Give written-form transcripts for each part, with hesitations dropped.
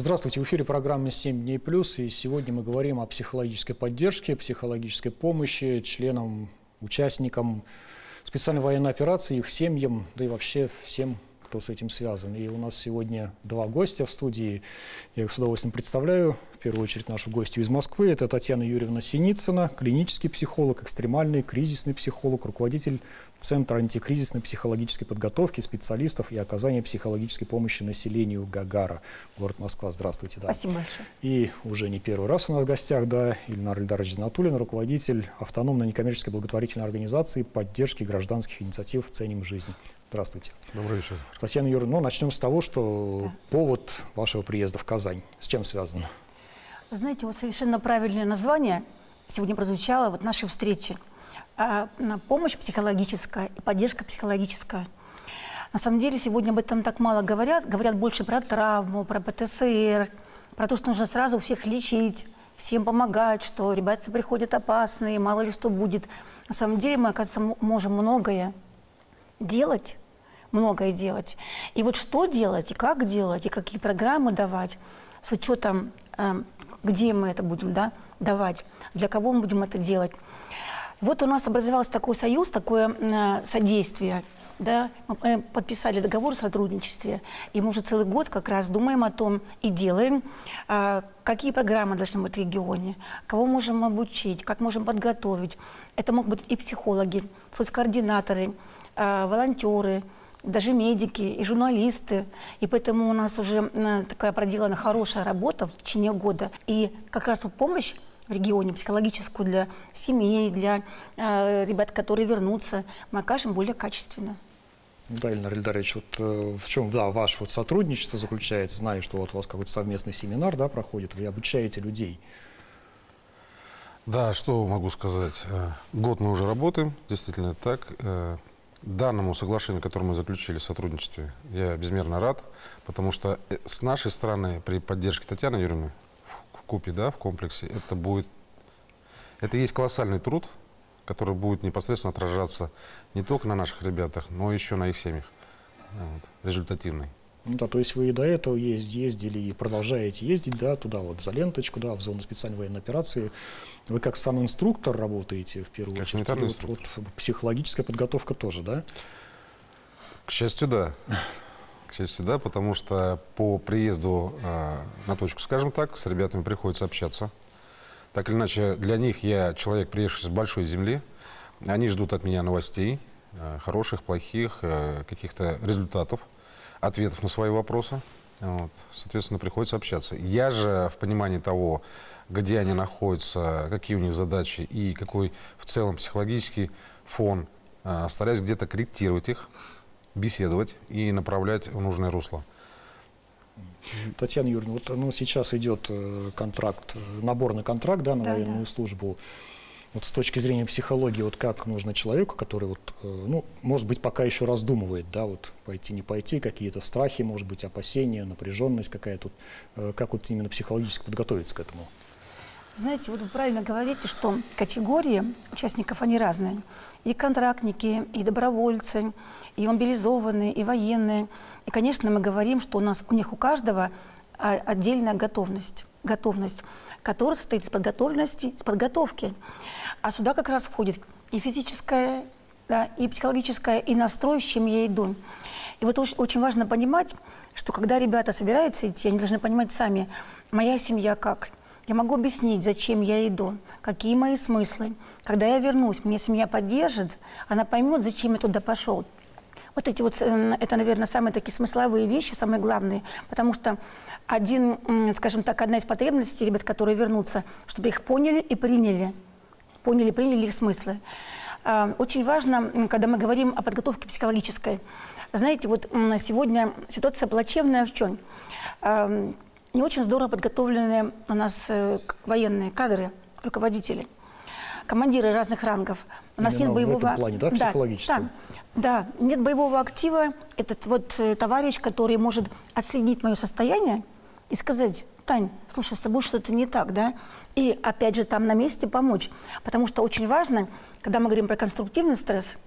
Здравствуйте, в эфире программы «7 дней плюс», и сегодня мы говорим о психологической поддержке, психологической помощи членам, участникам специальной военной операции, их семьям, да и вообще всем, кто с этим связан. И у нас сегодня два гостя в студии, я их с удовольствием представляю. В первую очередь нашу гостью из Москвы, это Татьяна Юрьевна Синицына, клинический психолог, экстремальный кризисный психолог, руководитель Центра антикризисной психологической подготовки специалистов и оказания психологической помощи населению Гагара, город Москва. Здравствуйте. Да. Спасибо большое. И уже не первый раз у нас в гостях, да, Ильнар Ильдарович Зинатуллин, руководитель автономной некоммерческой благотворительной организации поддержки гражданских инициатив «Ценим жизнь». Здравствуйте. Добрый вечер. Татьяна Юрьевна, начнем с того, что повод вашего приезда в Казань. С чем связан? Вы знаете, вот совершенно правильное название сегодня прозвучало вот нашей встречи. Помощь психологическая и поддержка психологическая. На самом деле сегодня об этом так мало говорят. Говорят больше про травму, про ПТСР, про то, что нужно сразу всех лечить, всем помогать, что ребята приходят опасные, мало ли что будет. На самом деле мы, оказывается, можем многое делать. И вот что делать, и какие программы давать, с учетом, где мы это будем давать, для кого мы будем это делать. Вот у нас образовался такой союз, такое содействие. Да? Мы подписали договор о сотрудничестве, и мы уже целый год как раз думаем о том и делаем, какие программы должны быть в регионе, кого можем обучить, как можем подготовить. Это могут быть и психологи, соцкоординаторы, волонтеры, даже медики и журналисты. И поэтому у нас уже такая проделана хорошая работа в течение года. И как раз помощь в регионе психологическую для семей, для ребят, которые вернутся, мы окажем более качественно. Да, Ильнар Ильдарович, вот в чем ваше вот сотрудничество заключается? Знаю, что вот у вас какой-то совместный семинар проходит, вы обучаете людей. Да, что могу сказать? Год мы уже работаем, действительно так. Данному соглашению, которое мы заключили в сотрудничестве, я безмерно рад, потому что с нашей стороны при поддержке Татьяны Юрьевны в купе, в комплексе, это есть колоссальный труд, который будет непосредственно отражаться не только на наших ребятах, но еще на их семьях, результативный. Ну да, то есть вы и до этого ездили и продолжаете ездить, туда вот за ленточку, в зону специальной военной операции. Вы как сам инструктор работаете в первую очередь? Санитарный инструктор. Вот психологическая подготовка тоже, да? К счастью, да. К счастью, да, потому что по приезду на точку, скажем так, с ребятами приходится общаться. Так или иначе, для них я человек, приехавший с большой земли. Они ждут от меня новостей, хороших, плохих, каких-то результатов, ответов на свои вопросы. Соответственно, приходится общаться. Я же в понимании того, где они находятся, какие у них задачи и какой в целом психологический фон, стараюсь где-то корректировать их, беседовать и направлять в нужное русло. Татьяна Юрьевна, вот сейчас идет наборный контракт на военную службу. Вот с точки зрения психологии, вот как нужно человеку, который может быть, пока еще раздумывает, пойти, не пойти, какие-то страхи, может быть, опасения, напряженность какая-то, как вот именно психологически подготовиться к этому? Знаете, вот вы правильно говорите, что категории участников, они разные. И контрактники, и добровольцы, и мобилизованные, и военные. И, конечно, мы говорим, что у них у каждого отдельная готовность, которая состоит из подготовленности, из подготовки. А сюда как раз входит и физическая, и психологическая, и настрой, с чем я иду. И вот очень важно понимать, что когда ребята собираются идти, они должны понимать сами, моя семья как. Я могу объяснить, зачем я иду, какие мои смыслы. Когда я вернусь, меня семья поддержит, она поймет, зачем я туда пошел. Вот эти это, наверное, самые такие смысловые вещи, самые главные, потому что одна из потребностей ребят, которые вернутся, чтобы их поняли и приняли их смыслы. Очень важно, когда мы говорим о подготовке психологической. Знаете, вот сегодня ситуация плачевная в чем? Не очень здорово подготовленные у нас военные кадры, руководители, командиры разных рангов. У нас нет боевого... в этом плане, психологического? Да, нет боевого актива. Этот товарищ, который может отследить мое состояние и сказать: Тань, слушай, с тобой что-то не так, И опять же там на месте помочь. Потому что очень важно, когда мы говорим про конструктивный стресс,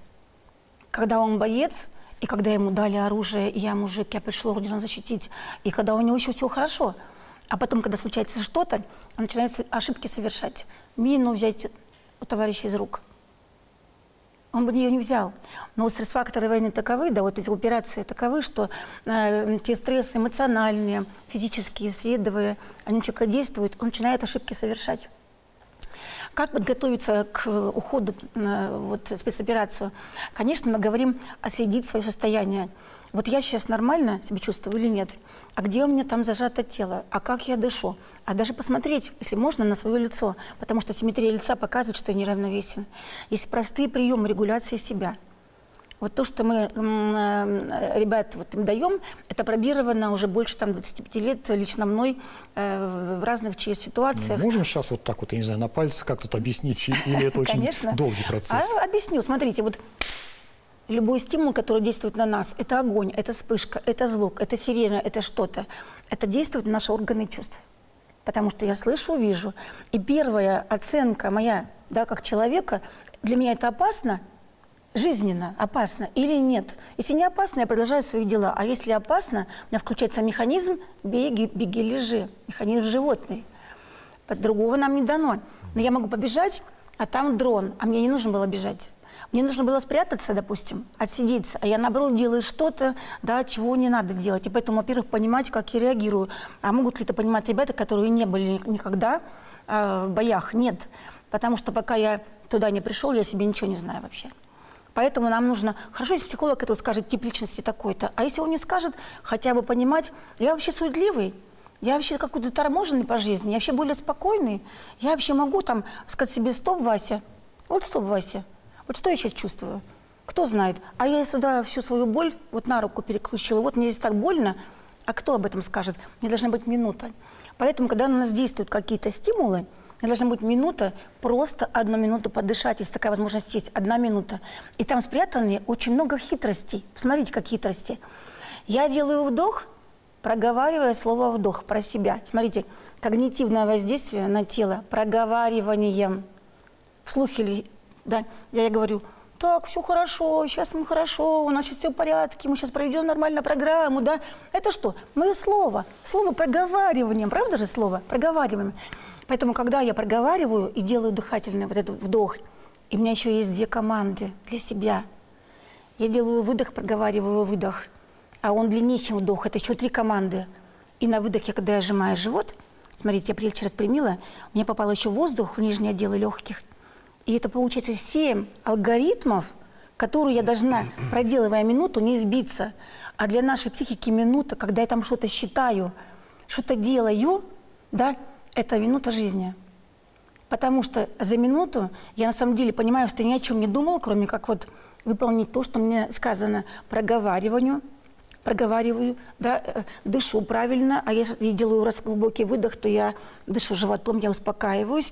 когда он боец, и когда ему дали оружие, и я мужик, я пришла Родину защитить, и когда у него еще все хорошо, А потом, когда случается что-то, он начинает ошибки совершать. Мину взять у товарища из рук. Он бы ее не взял. Но вот стресс-факторы войны таковы, да, вот эти операции таковы, что те стрессы эмоциональные, физические, средовые, они человека действуют, он начинает ошибки совершать. Как подготовиться к уходу, вот, спецоперацию? Конечно, мы говорим отследить свое состояние. Вот я сейчас нормально себя чувствую или нет? А где у меня там зажато тело? А как я дышу? А даже посмотреть, если можно, на свое лицо, потому что симметрия лица показывает, что я неравновесен. Есть простые приемы регуляции себя. Вот то, что мы, ребят, вот им даем, это пробировано уже больше там, 25 лет лично мной в разных ситуациях. Мы можем сейчас вот так вот, я не знаю, на пальцах как тут объяснить, или это очень долгий процесс? Объясню. Смотрите, вот любой стимул, который действует на нас, это огонь, это вспышка, это звук, это сирена, это что-то. Это действует на наши органы чувств. Потому что я слышу, вижу. И первая оценка моя, да, как человека, для меня это опасно, жизненно опасно или нет. Если не опасно, я продолжаю свои дела. А если опасно, у меня включается механизм «беги, беги, лежи», механизм животный. Другого нам не дано. Но я могу побежать, а там дрон, а мне не нужно было бежать. Мне нужно было спрятаться, допустим, отсидеться, а я, наоборот, делаю что-то, да, чего не надо делать. И поэтому, во-первых, понимать, как я реагирую. А могут ли это понимать ребята, которые не были никогда в боях? Нет. Потому что пока я туда не пришел, я себе ничего не знаю вообще. Поэтому нам нужно... Хорошо, есть психолог, который скажет тип личности такой-то. А если он не скажет, хотя бы понимать, я вообще суетливый, я вообще какой-то заторможенный по жизни, я вообще более спокойный, я вообще могу там сказать себе: стоп, Вася, вот стоп, Вася. Вот что я сейчас чувствую? Кто знает? А я сюда всю свою боль вот на руку переключила. Вот мне здесь так больно. А кто об этом скажет? Мне должна быть минута. Поэтому, когда на нас действуют какие-то стимулы, мне должна быть минута, просто 1 минуту подышать, если такая возможность есть, 1 минута. И там спрятаны очень много хитростей. Посмотрите, как хитрости. Я делаю вдох, проговаривая слово «вдох» про себя. Смотрите, когнитивное воздействие на тело проговариванием. Вслух или... Да, я говорю: так, все хорошо, сейчас мы хорошо, у нас сейчас все в порядке, мы сейчас проведем нормальную программу, да. Это что? Мое слово. Слово проговариванием, правда же слово? Проговариваем. Поэтому, когда я проговариваю и делаю дыхательный вот этот вдох, и у меня еще есть 2 команды для себя. Я делаю выдох, проговариваю выдох, а он длиннее, чем вдох, это еще 3 команды. И на выдохе, когда я сжимаю живот, смотрите, я прилегче распрямила, у меня попал еще воздух в нижние отделы легких. И это получается 7 алгоритмов, которые я должна, проделывая минуту, не сбиться. А для нашей психики минута, когда я там что-то считаю, что-то делаю, да, это минута жизни. Потому что за минуту я на самом деле понимаю, что ни о чем не думал, кроме как вот выполнить то, что мне сказано. Проговариваю, да, дышу правильно, а если я делаю глубокий выдох, то я дышу животом, я успокаиваюсь.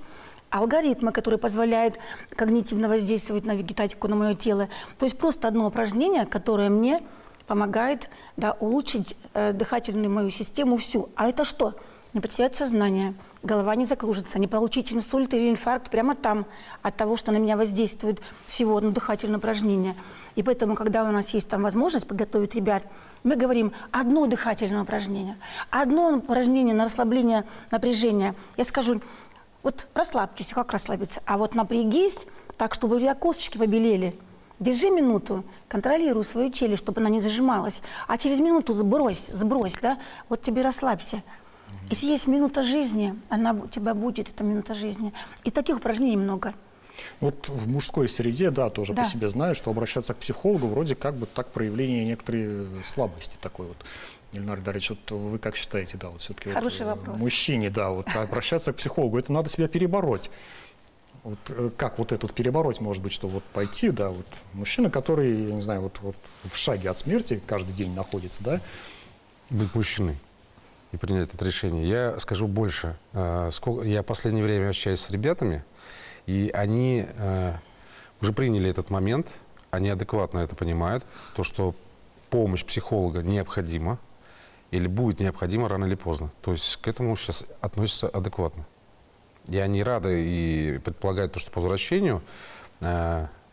Алгоритмы, которые позволяют когнитивно воздействовать на вегетатику, на мое тело. То есть просто одно упражнение, которое мне помогает, да, улучшить дыхательную мою систему всю. А это что? Не потерять сознание, голова не закружится, не получить инсульт или инфаркт прямо там от того, что на меня воздействует всего одно дыхательное упражнение. И поэтому, когда у нас есть там возможность подготовить ребят, мы говорим: одно дыхательное упражнение, одно упражнение на расслабление напряжения. Я скажу: вот расслабьтесь, как расслабиться, а вот напрягись так, чтобы у тебя косточки побелели. Держи минуту, контролируй свою челюсть, чтобы она не зажималась, а через минуту сбрось, да, вот тебе расслабься. Если есть минута жизни, она у тебя будет, эта минута жизни. И таких упражнений много. Вот в мужской среде, да, тоже по себе знаю, что обращаться к психологу вроде как бы так проявление некоторой слабости такой вот. Ильнар Ильдарович, вот вы как считаете, да, вот все-таки вот, мужчине, да, вот обращаться к психологу, это надо себя перебороть. Вот, как вот этот перебороть, может быть, что вот пойти, да, вот мужчина, который, я не знаю, вот в шаге от смерти каждый день находится, да? Быть мужчиной и принять это решение. Я скажу больше. Я в последнее время общаюсь с ребятами, и они уже приняли этот момент, они адекватно это понимают, то, что помощь психолога необходима, или будет необходимо рано или поздно. То есть к этому сейчас относятся адекватно. И они рады и предполагают, то, что по возвращению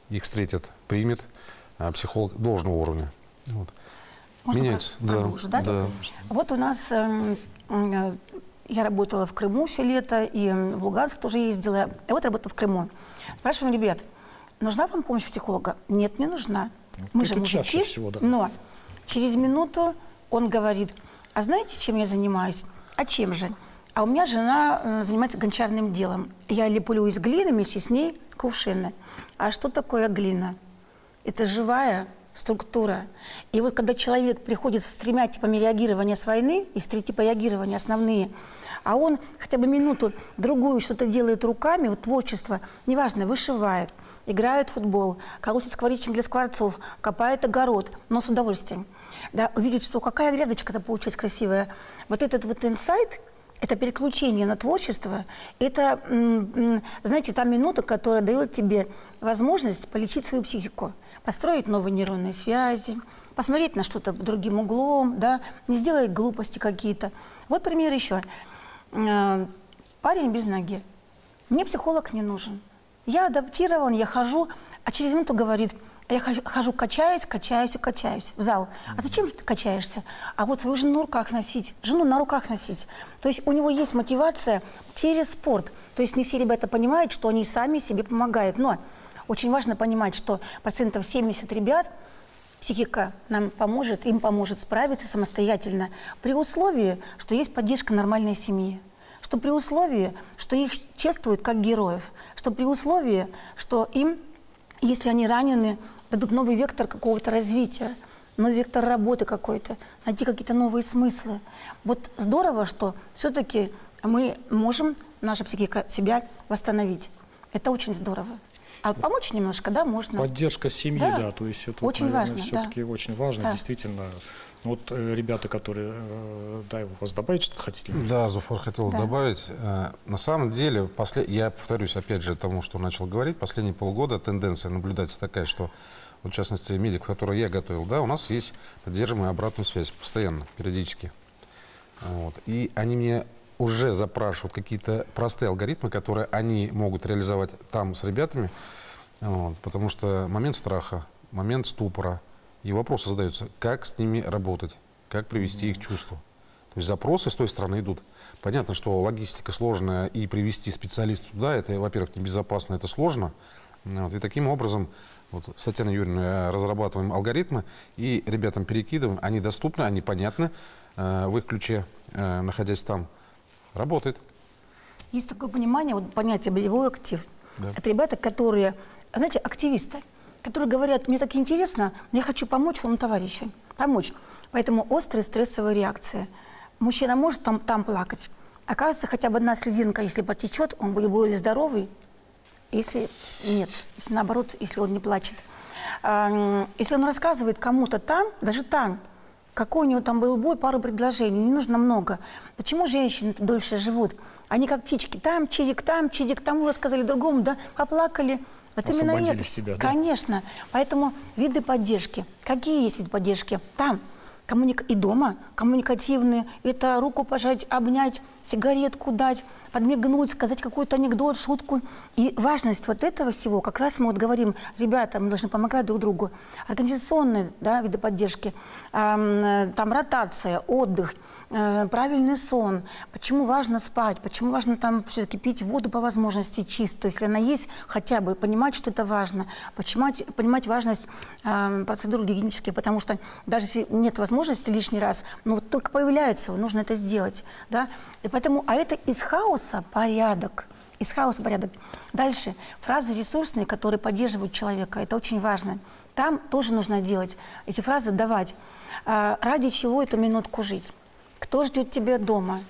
их встретят, примет психолог должного уровня. Вот. Можно меняется. Да, да? да. Вот у нас Я работала в Крыму все лето, и в Луганск тоже ездила. И вот работала в Крыму. Спрашиваем ребят, нужна вам помощь психолога? Нет, не нужна. Мы же мужики, всего, да. Но через минуту он говорит, а знаете, чем я занимаюсь? А чем же? А у меня жена занимается гончарным делом. Я леплю из глины вместе с ней кувшины. А что такое глина? Это живая структура. И вот когда человек приходит с 3 типами реагирования с войны, есть 3 типа реагирования основные, а он хотя бы минуту-другую что-то делает руками, вот творчество, неважно, вышивает, играет в футбол, колотит скворечник для скворцов, копает огород, но с удовольствием. Да, увидеть, что какая грядочка-то получилась красивая. Вот этот вот инсайт, это переключение на творчество, это, знаете, та минута, которая дает тебе возможность полечить свою психику, построить новые нейронные связи, посмотреть на что-то другим углом, да, не сделать глупости какие-то. Вот пример еще. Парень без ноги. Мне психолог не нужен. Я адаптирован, я хожу, а через минуту говорит, я хожу, качаюсь в зал. А зачем ты качаешься? А вот свою жену на руках носить, жену на руках носить. То есть у него есть мотивация через спорт. То есть не все ребята понимают, что они сами себе помогают. Но очень важно понимать, что 70% ребят психика нам поможет, им поможет справиться самостоятельно при условии, что есть поддержка нормальной семьи. Что при условии, что их чествуют как героев. Что при условии, что им, если они ранены, дадут новый вектор какого-то развития, новый вектор работы какой-то, найти какие-то новые смыслы. Вот здорово, что все-таки мы можем, наша психика, себя восстановить. Это очень здорово. А помочь немножко, да, можно. Поддержка семьи, да, то есть это, очень наверное, важно, все-таки да. очень важно, да. Действительно. Вот ребята, которые, да, вас добавить что-то хотите? Да, Зуфар хотел добавить. На самом деле, я повторюсь опять же тому, что начал говорить, последние полгода тенденция наблюдается такая, что, вот, в частности, медик, который я готовил, да, у нас есть поддерживаемая обратную связь постоянно, периодически. Вот. И они мне уже запрашивают какие-то простые алгоритмы, которые они могут реализовать там с ребятами, вот, потому что момент страха, момент ступора, и вопросы задаются, как с ними работать, как привести их чувства. То есть запросы с той стороны идут. Понятно, что логистика сложная, и привести специалиста туда, это, во-первых, небезопасно, это сложно. Вот, и таким образом, вот, с Татьяной Юрьевной разрабатываем алгоритмы, и ребятам перекидываем, они доступны, они понятны в их ключе, находясь там. Работает. Есть такое понимание, вот понятие боевой актив. Да. Это ребята, которые, знаете, активисты, которые говорят, мне так интересно, но я хочу помочь своему товарищу. Помочь. Поэтому острая стрессовая реакция. Мужчина может там плакать. Оказывается, хотя бы одна слезинка, если потечет, он будет более здоровый. Если нет, если наоборот, если он не плачет. Если он рассказывает кому-то там, даже там, какой у него там был бой, пару предложений, не нужно много. Почему женщины дольше живут? Они как птички, там чирик, тому рассказали другому, да, поплакали. Вот именно это. Себя, да? Конечно. Поэтому виды поддержки. Какие есть виды поддержки? Там. И дома коммуникативные. Это руку пожать, обнять, сигаретку дать, подмигнуть, сказать какой-то анекдот, шутку. И важность вот этого всего, как раз мы вот говорим, ребята, мы должны помогать друг другу. Организационные, да, виды поддержки, там ротация, отдых, правильный сон. Почему важно спать, почему важно там все-таки пить воду по возможности чистую, если она есть, хотя бы понимать, что это важно, понимать важность процедур гигиенических, потому что даже если нет возможности лишний раз, но вот только появляется, нужно это сделать, да. И поэтому, а это из хаоса порядок. Из хаоса порядок. Дальше. Фразы ресурсные, которые поддерживают человека. Это очень важно. Там тоже нужно делать. Эти фразы давать. Ради чего эту минутку жить? Кто ждет тебя дома?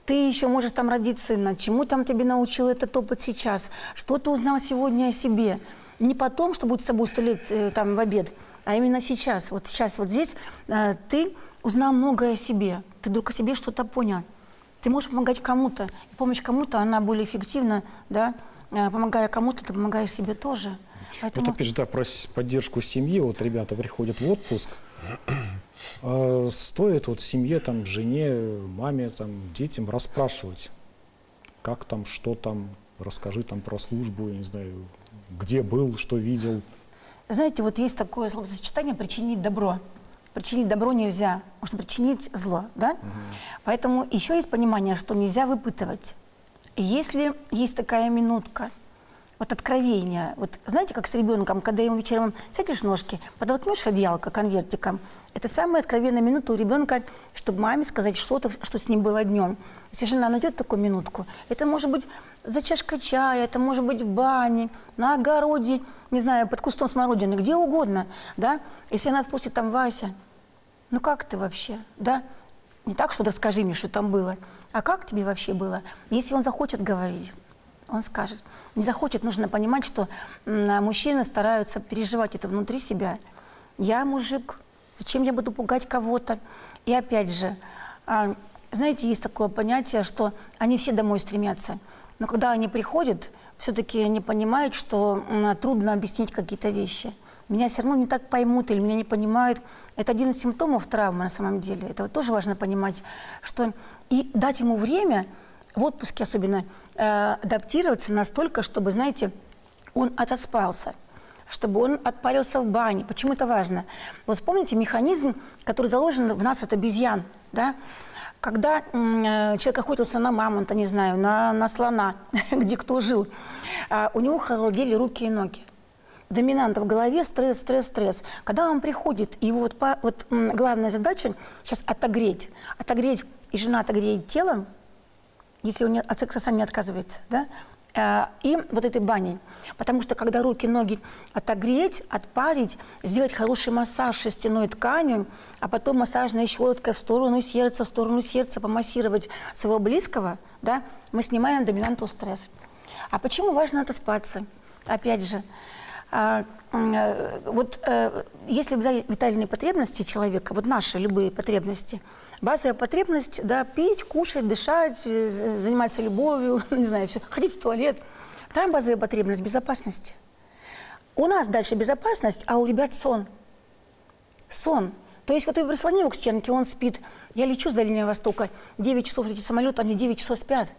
Ты еще можешь там родить сына. Чему там тебе научил этот опыт сейчас? Что ты узнал сегодня о себе? Не потом, что будет с тобой 100 лет там в обед, а именно сейчас. Вот сейчас, вот здесь ты узнал многое о себе. Ты вдруг о себе что-то понял. Ты можешь помогать кому-то. И помощь кому-то, она более эффективна, да? Помогая кому-то, ты помогаешь себе тоже. Поэтому... Вот опять же, да, про поддержку семьи. Вот ребята приходят в отпуск. Стоит вот семье, там, жене, маме, там, детям расспрашивать, как там, что там, расскажи там про службу, я не знаю, где был, что видел. Знаете, вот есть такое словосочетание «причинить добро». причинить добро нельзя, можно причинить зло, да? Поэтому еще есть понимание, что нельзя выпытывать. Если есть такая минутка, вот откровение, вот знаете, как с ребенком, когда ему вечером сядешь ножки, подоткнешь одеялко конвертиком, это самая откровенная минута у ребенка, чтобы маме сказать что-то, что с ним было днем. Если жена найдет такую минутку, это может быть за чашкой чая, это может быть в бане, на огороде, не знаю, под кустом смородины, где угодно, да? Если она спросит там: Вася, ну как ты вообще, да? Не так, что расскажи мне, что там было, а как тебе вообще было? Если он захочет говорить, он скажет. Не захочет, нужно понимать, что мужчины стараются переживать это внутри себя. Я мужик, зачем я буду пугать кого-то? И опять же, знаете, есть такое понятие, что они все домой стремятся. Но когда они приходят, все-таки они понимают, что трудно объяснить какие-то вещи. Меня все равно не так поймут или меня не понимают. Это один из симптомов травмы на самом деле. Это вот тоже важно понимать, что и дать ему время, в отпуске особенно, адаптироваться настолько, чтобы, знаете, он отоспался, чтобы он отпарился в бане. Почему это важно? Вот вспомните механизм, который заложен в нас от обезьян, да? Когда человек охотился на мамонта, не знаю, на слона, где кто жил, у него холодели руки и ноги. Доминант в голове, стресс, стресс, стресс. Когда он приходит, его главная задача сейчас отогреть. Отогреть, и жена отогреет телом, если он от секса сам не отказывается, да? И вот этой баней. Потому что когда руки, ноги отогреть, отпарить, сделать хороший массаж шерстяной тканью, а потом массажной щеткой в сторону сердца помассировать своего близкого, да, мы снимаем доминанту стресс. А почему важно отоспаться? Опять же, если взять витальные потребности человека, вот наши любые потребности, базовая потребность, да, пить, кушать, дышать, заниматься любовью, не знаю, все, ходить в туалет. Там базовая потребность безопасности. У нас дальше безопасность, а у ребят сон. Сон. То есть вот ты прислони его к стенке, он спит. Я лечу за Дальнего Востока, 9 часов летит самолет, они 9 часов спят.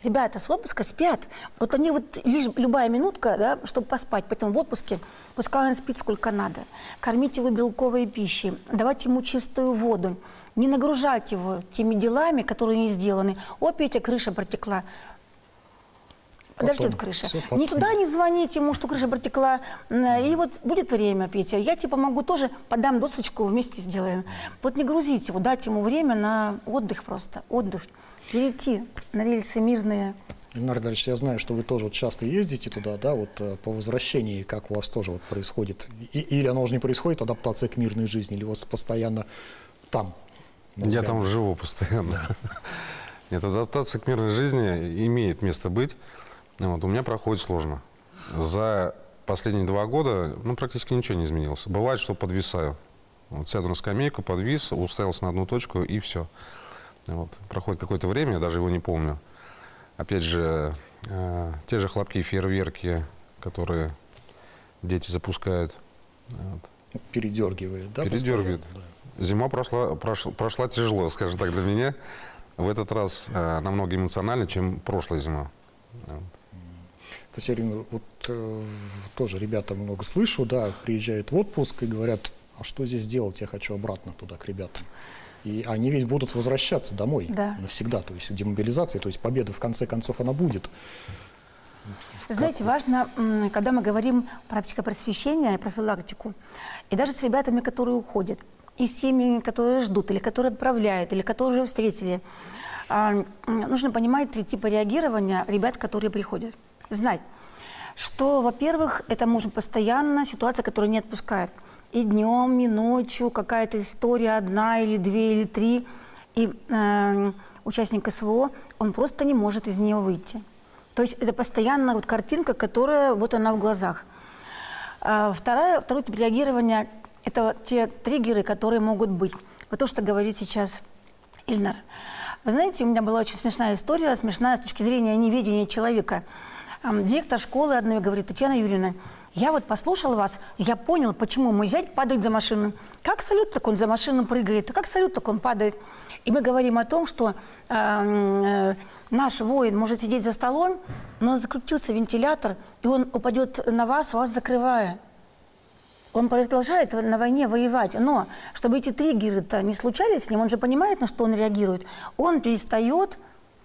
Ребята с отпуска спят. Вот они вот лишь любая минутка, да, чтобы поспать. Поэтому в отпуске пускай он спит сколько надо. Кормите его белковой пищей, давайте ему чистую воду. Не нагружать его теми делами, которые не сделаны. О, Петя, крыша протекла. Подождет крыша. Не туда не звонить ему, что крыша протекла. И вот будет время, Петя, я тебе помогу тоже, подам досочку, вместе сделаем. Вот не грузить его, дать ему время на отдых просто, отдых. Перейти на рельсы мирные. Ильнар Ильич, я знаю, что вы тоже вот часто ездите туда, да, вот по возвращении, как у вас тоже вот происходит, или оно уже не происходит, адаптация к мирной жизни, или у вас постоянно там? Я там живу постоянно. Нет, адаптация к мирной жизни имеет место быть. Вот, у меня проходит сложно. За последние 2 года практически ничего не изменилось. Бывает, что подвисаю. Вот, сяду на скамейку, подвис, уставился на одну точку и все. Вот. Проходит какое-то время, я даже его не помню. Опять же, те же хлопки и фейерверки, которые дети запускают. Вот. Передергивает, да? Передергивает. Да. Зима прошла тяжело, скажем так, для меня. В этот раз намного эмоциональнее, чем прошлая зима. Татьяна, вот тоже ребята много слышу, да, приезжают в отпуск и говорят: а что здесь делать, я хочу обратно туда, к ребятам. И они ведь будут возвращаться домой навсегда, то есть демобилизация, то есть победа в конце концов она будет. Вы знаете, важно, когда мы говорим про психопросвещение и профилактику, и даже с ребятами, которые уходят, и с семьями, которые ждут, или которые отправляют, или которые уже встретили, нужно понимать 3 типа реагирования ребят, которые приходят. Знать, что, во-первых, это может постоянно ситуация, которая не отпускает. И днем, и ночью какая-то история, 1 или 2 или 3, и участник СВО, он просто не может из нее выйти. То есть это постоянно вот картинка, которая вот она в глазах. Второй тип реагирования – это те триггеры, которые могут быть. Вот то, что говорит сейчас Ильнар. Вы знаете, у меня была очень смешная история, смешная с точки зрения неведения человека. Директор школы одной говорит: Татьяна Юрьевна, я вот послушал вас, и я понял, почему мой зять падает за машину. Как салют, так он за машину прыгает, а как салют, так он падает. И мы говорим о том, что наш воин может сидеть за столом, но закрутился вентилятор, и он упадет на вас закрывая. Он продолжает на войне воевать, но чтобы эти триггеры-то не случались с ним, он же понимает, на что он реагирует, он перестает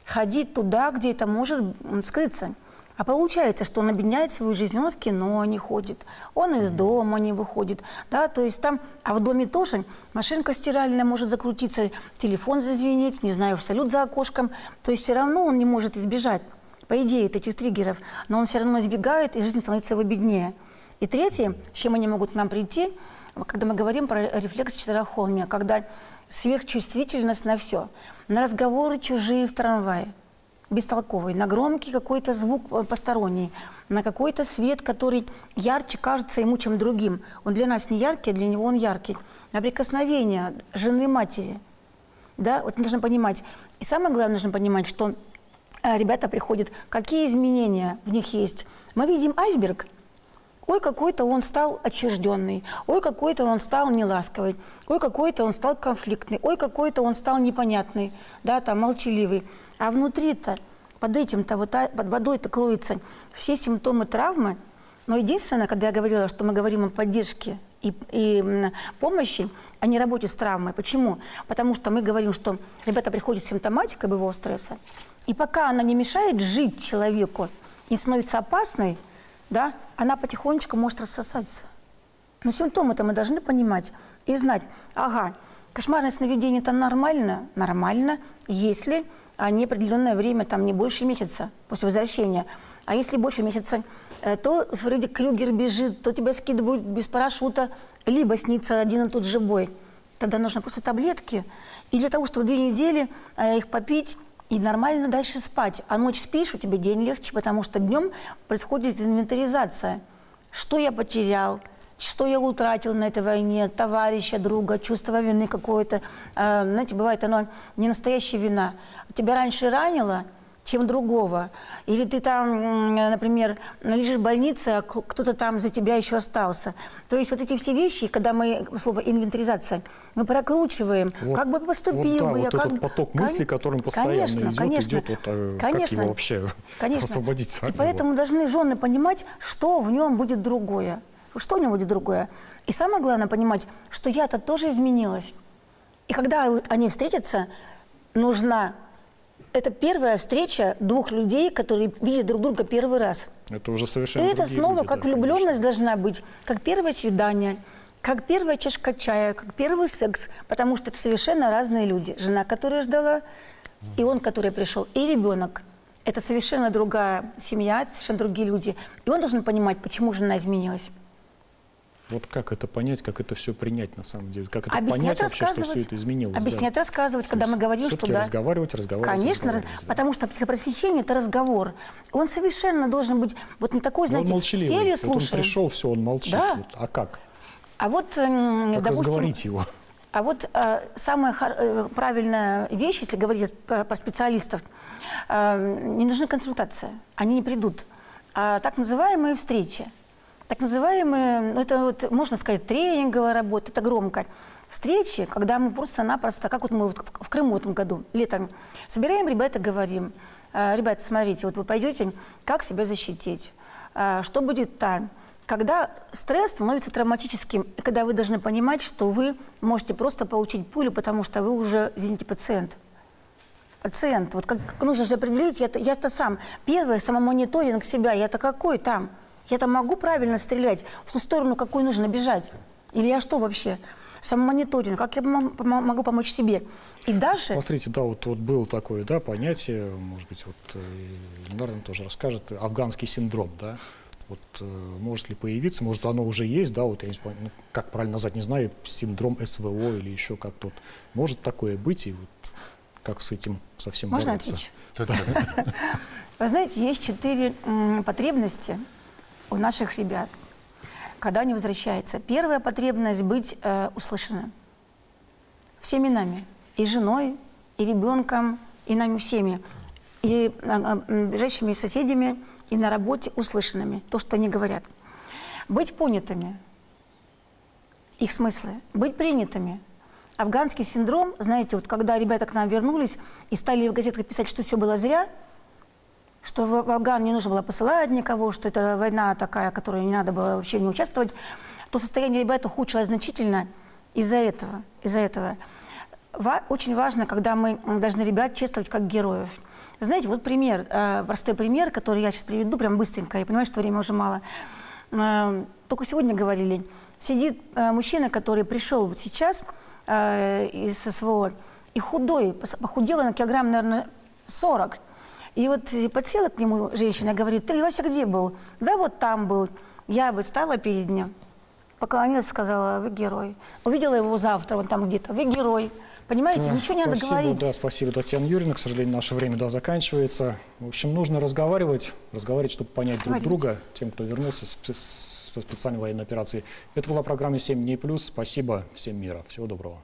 ходить туда, где это может скрыться. А получается, что он обедняет свою жизнь, он в кино не ходит, он из дома не выходит, да, то есть там, а в доме тоже машинка стиральная может закрутиться, телефон зазвенеть, не знаю, салют за окошком, то есть все равно он не может избежать, по идее, этих триггеров, но он все равно избегает, и жизнь становится его беднее. И третье, с чем они могут к нам прийти, когда мы говорим про рефлекс четыреххолмия, когда сверхчувствительность на все, на разговоры чужие в трамвае, бестолковый, на громкий какой-то звук посторонний, на какой-то свет, который ярче кажется ему, чем другим. Он для нас не яркий, а для него он яркий. На прикосновение жены, матери. Да? Вот нужно понимать. И самое главное, нужно понимать, что ребята приходят, какие изменения в них есть. Мы видим айсберг. Ой, какой-то он стал отчужденный, ой, какой-то он стал неласковый, ой, какой-то он стал конфликтный, ой, какой-то он стал непонятный, да, там, молчаливый. А внутри-то, под этим-то, вот, под водой-то кроются все симптомы травмы. Но единственное, когда я говорила, что мы говорим о поддержке и помощи, а не работе с травмой. Почему? Потому что мы говорим, что ребята приходят с симптоматикой боевого стресса, и пока она не мешает жить человеку, не становится опасной, да, она потихонечку может рассосаться. Но симптомы-то мы должны понимать и знать. Ага, кошмарное сновидение – это нормально? Нормально, если они определенное время, там не больше месяца после возвращения. А если больше месяца, то Фредди Крюгер бежит, то тебя скидывают без парашюта, либо снится один и тот же бой. Тогда нужно просто таблетки. И для того, чтобы 2 недели их попить, и нормально дальше спать. А ночь спишь, у тебя день легче, потому что днем происходит инвентаризация. Что я потерял, что я утратил на этой войне, товарища, друга, чувство вины какое-то. Знаете, бывает оно не настоящая вина. Тебя раньше ранило, чем другого. Или ты там, например, лежишь в больнице, а кто-то там за тебя еще остался. То есть вот эти все вещи, когда мы, слово инвентаризация, мы прокручиваем, вот, как бы поступил вот, бы я. Вот этот поток мыслей, которым постоянно идет, вот, как его вообще освободить? И поэтому должны жены понимать, что в нем будет другое. Что в нем будет другое. И самое главное понимать, что я-то тоже изменилась. И когда они встретятся, нужна... Это первая встреча 2 людей, которые видят друг друга первый раз. Это уже совершенно это снова люди, как да, влюбленность должна быть, как первое свидание, как первая чашка чая, как первый секс. Потому что это совершенно разные люди. Жена, которая ждала, и он, который пришел, и ребенок. Это совершенно другая семья, совершенно другие люди. И он должен понимать, почему жена изменилась. Вот как это понять, как это все принять на самом деле? Как это понять вообще, что все это изменилось? Объяснять, да. Рассказывать, когда мы говорим, что да. разговаривать. Конечно, да. потому что психопросвещение – это разговор. Он совершенно должен быть вот не такой, знаете, сели, вот он пришел, все, он молчит. Да. Вот. А как? А вот, как допустим, разговорить его? А вот самая правильная вещь, если говорить про специалистов, не нужна консультация, они не придут. А так называемые встречи. Так называемые, ну это вот, можно сказать, тренинговая работа, это громко. Встречи, когда мы просто-напросто, как вот мы в Крыму в этом году, летом, собираем ребят и говорим, ребята, смотрите, вот вы пойдете, как себя защитить, что будет там. Когда стресс становится травматическим, и когда вы должны понимать, что вы можете просто получить пулю, потому что вы уже, извините, пациент. Пациент. Вот как нужно же определить, я-то сам. Первое, самомониторинг себя, я-то какой там? Я-то могу правильно стрелять в ту сторону, какой нужно бежать? Или я что вообще? Самомониторинг, как я могу помочь себе? И дальше... Смотрите, да, вот было такое, да, понятие, может быть, вот Ильнар нам тоже расскажет, афганский синдром, да? Вот может ли появиться, может оно уже есть, да, вот я не знаю, ну, как правильно назвать, не знаю, синдром СВО или еще как-то. Может такое быть, и вот как с этим совсем бороться? Можно отвечать? Вы знаете, есть 4 потребности у наших ребят, когда они возвращаются. Первая потребность – быть услышанным всеми нами, и женой, и ребенком, и нами всеми, и ближайшими соседями, и на работе услышанными, то, что они говорят. Быть понятыми, их смыслы, быть принятыми. Афганский синдром, знаете, вот когда ребята к нам вернулись и стали в газетах писать, что все было зря, что в Афган не нужно было посылать никого, что это война такая, в которой не надо было вообще не участвовать, то состояние ребят ухудшилось значительно из-за этого. Очень важно, когда мы должны ребят чествовать как героев. Знаете, вот пример, простой пример, который я сейчас приведу, прям быстренько, я понимаю, что времени уже мало. Только сегодня говорили, сидит мужчина, который пришел вот сейчас из СВО, и худой, похудела на килограмм, наверное, 40. И вот подсела к нему женщина, говорит: ты, Вася, где был? Да вот там был. Я бы стала перед ним, поклонилась, сказала: вы герой. Увидела его завтра, вон там где-то: вы герой. Понимаете, Да, ничего не надо говорить. Да, спасибо, Татьяна Юрьевна. К сожалению, наше время заканчивается. В общем, нужно разговаривать, чтобы понять друг друга, тем, кто вернулся с специальной военной операции. Это была программа «7 дней плюс». Спасибо, всем мира. Всего доброго.